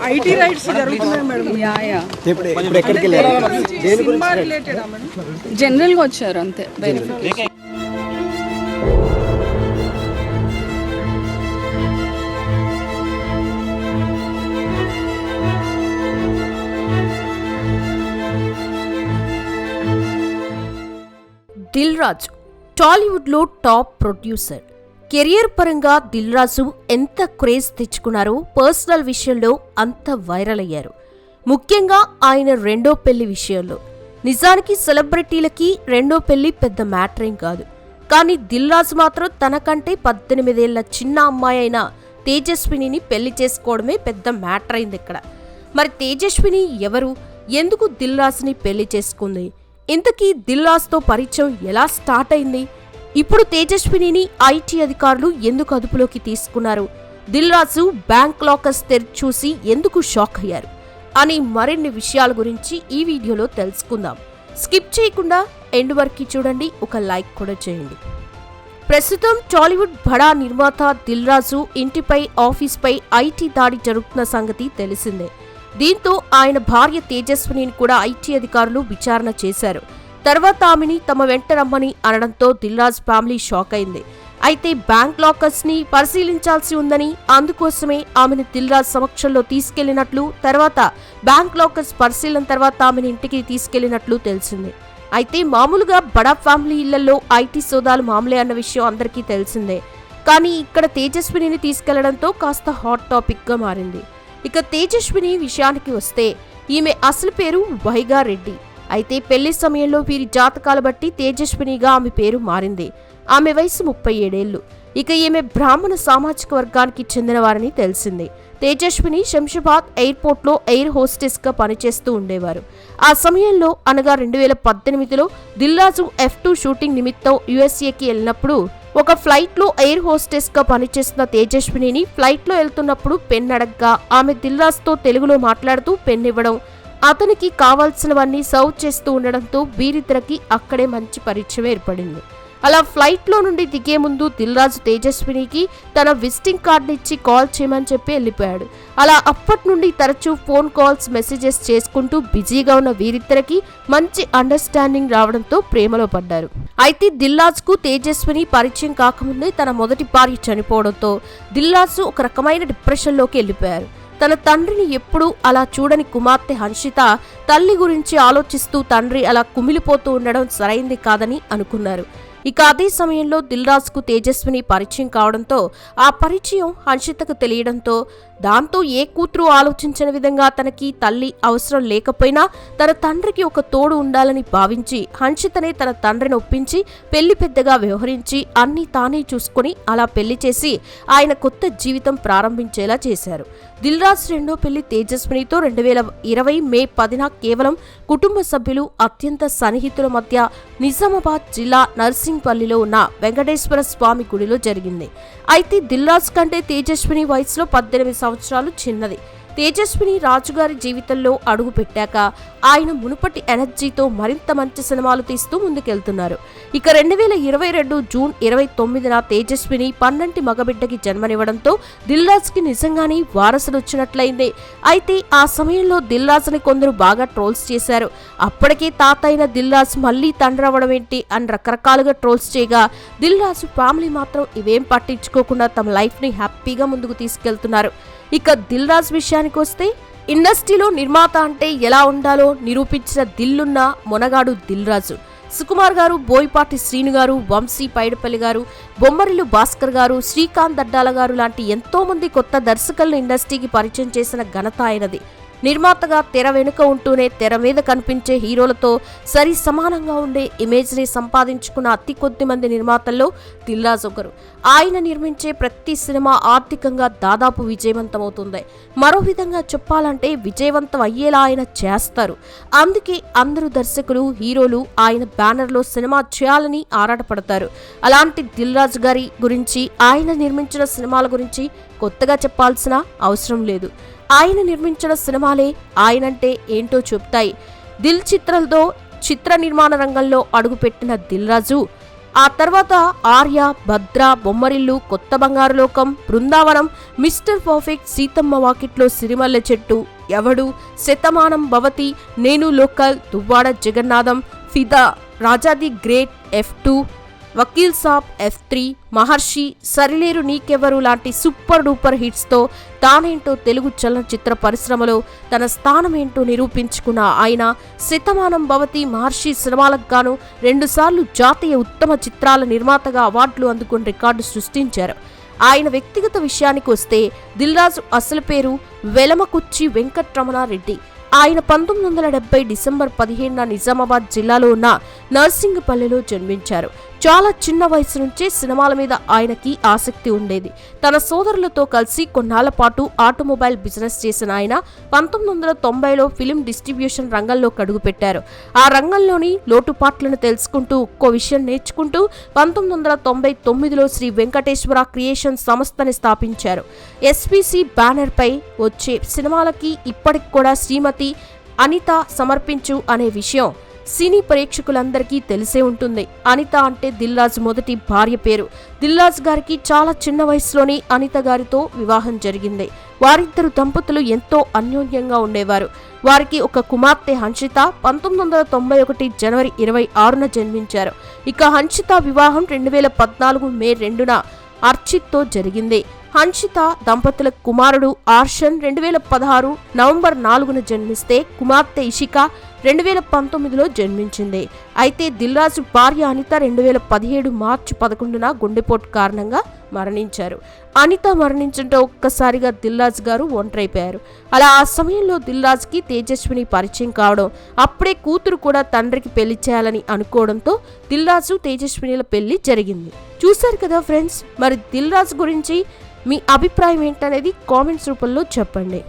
IT raids జరుగుతున్నాయి madam. Yeah ఇప్పుడు ఎక్కడికి వెళ్ళారు? సినిమా రిలేటెడా మేడం? జనరల్గా వచ్చారు అంతే. దిల్ రాజు టాలీవుడ్లో టాప్ ప్రొడ్యూసర్. కెరియర్ పరంగా దిల్ రాజు ఎంత క్రేజ్ తెచ్చుకున్నారో పర్సనల్ విషయంలో అంత వైరల్ అయ్యారు. ముఖ్యంగా ఆయన రెండో పెళ్లి విషయంలో. నిజానికి సెలబ్రిటీలకి రెండో పెళ్లి పెద్ద మ్యాటర్ ఏం కాదు. కానీ దిల్ రాజు మాత్రం తనకంటే 18 ఏళ్ల చిన్న అమ్మాయి అయిన తేజస్వినిని పెళ్లి చేసుకోవడమే పెద్ద మ్యాటర్ అయింది ఇక్కడ. మరి తేజస్విని ఎవరు? ఎందుకు దిల్ రాజుని పెళ్లి చేసుకుంది? ఇంతకీ దిల్ రాజుతో పరిచయం ఎలా స్టార్ట్ అయింది? ఇప్పుడు తేజస్వినిని ఐటీ అధికారులు ఎందుకు అదుపులోకి తీసుకున్నారు? దిల్ రాజు బ్యాంక్ లాకర్స్ తెరిచి చూసి ఎందుకు షాక్ అయ్యారు అని మరిన్ని విషయాల గురించి ఈ వీడియోలో తెలుసుకుందాం. స్కిప్ చేయకుండా ఎండ్ వరకు చూడండి, ఒక లైక్ కూడా చేయండి. ప్రస్తుతం టాలీవుడ్ బడా నిర్మాత దిల్ రాజు ఇంటిపై, ఆఫీస్పై ఐటీ దాడి జరుగుతున్న సంగతి తెలిసిందే. దీంతో ఆయన భార్య తేజస్వినిని కూడా ఐటీ అధికారులు విచారణ చేశారు. తర్వాత ఆమెని తమ వెంట రమ్మని అనడంతో దిల్ రాజు ఫ్యామిలీ షాక్ అయింది. అయితే బ్యాంక్ లాకర్స్ ని పరిశీలించాల్సి ఉందని, అందుకోసమే ఆమెను దిల్ రాజు సమక్షంలో తీసుకెళ్లినట్లు, తర్వాత బ్యాంక్ లాకర్స్ పరిశీలన తర్వాత ఆమెను ఇంటికి తీసుకెళ్లినట్లు తెలిసింది. అయితే మామూలుగా బడా ఫ్యామిలీ ఇళ్లలో ఐటీ సోదాలు మామూలే అన్న విషయం అందరికీ తెలిసిందే. కానీ ఇక్కడ తేజస్వినిని తీసుకెళ్లడంతో కాస్త హాట్ టాపిక్ గా మారింది. ఇక తేజస్విని విషయానికి వస్తే ఈమె అసలు పేరు వైగా రెడ్డి. అయితే పెళ్లి సమయంలో వీరి జాతకాల బట్టి తేజస్వినిగా ఆమె పేరు మారింది. ఆమె వయసు 37 ఏళ్లు. ఇక ఈమె బ్రాహ్మణ సామాజిక వర్గానికి చెందినవారని తెలిసింది. తేజస్విని శంషాబాద్ ఎయిర్పోర్ట్లో ఎయిర్ హోస్టెస్ గా పనిచేస్తూ ఉండేవారు. ఆ సమయంలో అనగా 2018లో దిల్ రాజు F2 షూటింగ్ నిమిత్తం యుఎస్ఏకి వెళ్ళినప్పుడు ఒక ఫ్లైట్లో ఎయిర్ హోస్టెస్ గా పనిచేస్తున్న తేజస్వినిని ఫ్లైట్లో వెళ్తున్నప్పుడు పెన్ అడగ్గా ఆమె దిల్ రాజుతో తెలుగులో మాట్లాడుతూ పెన్ ఇవ్వడం, అతనికి కావాల్సినవన్నీ సర్వ్ చేస్తూ ఉండడంతో వీరిద్దరికి అక్కడే మంచి పరిచయం ఏర్పడింది. అలా ఫ్లైట్లో నుండి దిగే ముందు దిల్ రాజు తేజస్వినికి తన విజిటింగ్ కార్డు ఇచ్చి కాల్ చేయమని చెప్పి వెళ్ళిపోయాడు. అలా అప్పటి నుండి తరచూ ఫోన్ కాల్స్, మెసేజెస్ చేసుకుంటూ బిజీగా ఉన్న వీరిద్దరికి మంచి అండర్స్టాండింగ్ రావడంతో ప్రేమలో పడ్డారు. అయితే దిల్ రాజుకు తేజస్విని పరిచయం కాకముందే తన మొదటి భార్య చనిపోవడంతో దిల్ రాజు ఒక రకమైన డిప్రెషన్లోకి వెళ్ళిపోయారు. తన తండ్రిని ఎప్పుడూ అలా చూడని కుమార్తె హన్షిత తల్లి గురించి ఆలోచిస్తూ తండ్రి అలా కుమిలిపోతూ ఉండడం సరైంది కాదని అనుకున్నారు. ఇక అదే సమయంలో దిల్ రాజుకు తేజస్విని పరిచయం కావడంతో ఆ పరిచయం హన్షితకు తెలియడంతో, దాంతో ఏ కూతురు ఆలోచించిన విధంగా తనకి తల్లి అవసరం లేకపోయినా తన తండ్రికి ఒక తోడు ఉండాలని భావించి హన్షితనే తన తండ్రిని ఒప్పించి పెళ్లి పెద్దగా వ్యవహరించి అన్నీ తానే చూసుకుని అలా పెళ్లి చేసి ఆయన కొత్త జీవితం ప్రారంభించేలా చేశారు. దిల్ రాజు రెండో పెళ్లి తేజస్వినితో 2020 మే 10న కేవలం కుటుంబ సభ్యులు, అత్యంత సన్నిహితుల మధ్య నిజామాబాద్ జిల్లా నర్సింగ్పల్లిలో ఉన్న వెంకటేశ్వర స్వామి గుడిలో జరిగింది. అయితే దిల్ రాజు కంటే తేజస్విని వయసులో 18 సంవత్సరాలు చిన్నది. తేజస్విని రాజుగారి జీవితంలో అడుగు పెట్టాక ఆయన మునుపటి ఎనర్జీతో మరింత మంచి సినిమాలు తీస్తూ ముందుకెళ్తున్నారు. ఇక 2022 జూన్ 29న తేజస్విని 12 మగబిడ్డకి జన్మనివ్వడంతో దిల్ రాజుకి నిజంగానే వారసుడు వచ్చినట్లయింది. అయితే ఆ సమయంలో దిల్ రాజుని కొందరు బాగా ట్రోల్స్ చేశారు. అప్పటికే తాత అయిన దిల్ రాజు మళ్లీ తండ్రి అవ్వడం ఏంటి అని రకరకాలుగా ట్రోల్స్ చేయగా, దిల్ రాజు ఫ్యామిలీ మాత్రం ఇవేం పట్టించుకోకుండా తమ లైఫ్ ని హ్యాపీగా ముందుకు తీసుకెళ్తున్నారు. ఇక దిల్ రాజు విషయానికి వస్తే ఇండస్ట్రీలో నిర్మాత అంటే ఎలా ఉండాలో నిరూపించిన దిల్లున్న మొనగాడు దిల్ రాజు. సుకుమార్ గారు, బోయపాటి శ్రీను గారు, వంశీ పైడిపల్లి గారు, బొమ్మరిల్లు భాస్కర్ గారు, శ్రీకాంత్ దడ్డాల గారు లాంటి ఎంతో మంది కొత్త దర్శకులను ఇండస్ట్రీకి పరిచయం చేసిన ఘనత ఆయనది. నిర్మాతగా తెర వెనుక ఉంటూనే తెర మీద కనిపించే హీరోలతో సరి సమానంగా ఉండే ఇమేజ్ని సంపాదించుకున్న అతి కొద్ది మంది నిర్మాతల్లో దిల్ రాజు ఒకరు. ఆయన నిర్మించే ప్రతి సినిమా ఆర్థికంగా దాదాపు విజయవంతమవుతుంది. మరో విధంగా చెప్పాలంటే విజయవంతం అయ్యేలా ఆయన చేస్తారు. అందుకే అందరూ దర్శకులు, హీరోలు ఆయన బ్యానర్లో సినిమా చేయాలని ఆరాటపడతారు. అలాంటి దిల్ రాజు గారి గురించి, ఆయన నిర్మించిన సినిమాల గురించి కొత్తగా చెప్పాల్సిన అవసరం లేదు. ఆయన నిర్మించిన సినిమాలే ఆయనంటే ఏంటో చెప్తాయి. దిల్ చిత్రంతో చిత్ర నిర్మాణ రంగంలో అడుగుపెట్టిన దిల్ రాజు ఆ తర్వాత ఆర్య, భద్ర, బొమ్మరిల్లు, కొత్త బంగారు లోకం, బృందావనం, మిస్టర్ పర్ఫెక్ట్, సీతమ్మ వాకిట్లో సిరిమల్లె చెట్టు, ఎవడు, శతమానం భవతి, నేను local, Duvvada Jagannadham, Fidaa, Raja the Great, F2, Vakeel Saab, F3, Maharshi, Sarileru Neekevvaru లాంటి సూపర్ డూపర్ హిట్స్తో తానేంటో తెలుగు చలనచిత్ర పరిశ్రమలో తన స్థానమేంటో నిరూపించుకున్న ఆయన శతమానం భవతి, మహర్షి సినిమాలకు గాను 2 సార్లు జాతీయ ఉత్తమ చిత్రాల నిర్మాతగా అవార్డులు అందుకుని రికార్డు సృష్టించారు. ఆయన వ్యక్తిగత విషయానికి వస్తే దిల్ రాజు అసలు పేరు వెలమకుర్చి వెంకట్రమణారెడ్డి. ఆయన 1970 డిసెంబర్ 15న నిజామాబాద్ జిల్లాలో ఉన్న నర్సింగపల్లిలో జన్మించారు. చాలా చిన్న వయసు నుంచే సినిమాల మీద ఆయనకి ఆసక్తి ఉండేది. తన సోదరులతో కలిసి కొన్నాళ్ల పాటు ఆటోమొబైల్ బిజినెస్ చేసిన ఆయన 1990లో ఫిలిం డిస్ట్రిబ్యూషన్ రంగంలో అడుగుపెట్టారు. ఆ రంగంలోని లోటుపాట్లను తెలుసుకుంటూ ఒక్కో విషయం నేర్చుకుంటూ 1999లో శ్రీ వెంకటేశ్వర క్రియేషన్ సంస్థని స్థాపించారు. ఎస్పీసీ బ్యానర్ పై వచ్చే సినిమాలకి ఇప్పటికి కూడా శ్రీమతి అనిత సమర్పించు అనే విషయం సినీ ప్రేక్షకులందరికీ తెలిసే ఉంటుంది. అనిత అంటే దిల్ రాజు మొదటి భార్య పేరు. దిల్ రాజు గారికి చాలా చిన్న వయసులోనే అనిత గారితో వివాహం జరిగింది. వారిద్దరు దంపతులు ఎంతో అన్యోన్యంగా ఉండేవారు. వారికి ఒక కుమార్తె హన్షిత 1991 జనవరి 26న జన్మించారు. ఇక హన్షిత వివాహం 2014 మే 2న అర్చిత్తో జరిగింది. హన్షిత దంపతుల కుమారుడు ఆర్షన్ 2016 నవంబర్ 4న జన్మిస్తే కుమార్తె ఇషిక 2019లో జన్మించింది. అయితే దిల్ రాజు భార్య అనిత 2017 మార్చి 11న గుండెపోటు కారణంగా మరణించారు. అనిత మరణించడంతో ఒక్కసారిగా దిల్ రాజు గారు ఒంటరైపోయారు. అలా ఆ సమయంలో దిల్ రాజుకి తేజస్విని పరిచయం కావడం, అప్పుడే కూతురు కూడా తండ్రికి పెళ్లి చేయాలని అనుకోవడంతో దిల్ రాజు తేజస్వినిల పెళ్లి జరిగింది. చూశారు కదా ఫ్రెండ్స్, మరి దిల్ రాజు గురించి మీ అభిప్రాయం ఏంటనేది కామెంట్స్ రూపంలో చెప్పండి.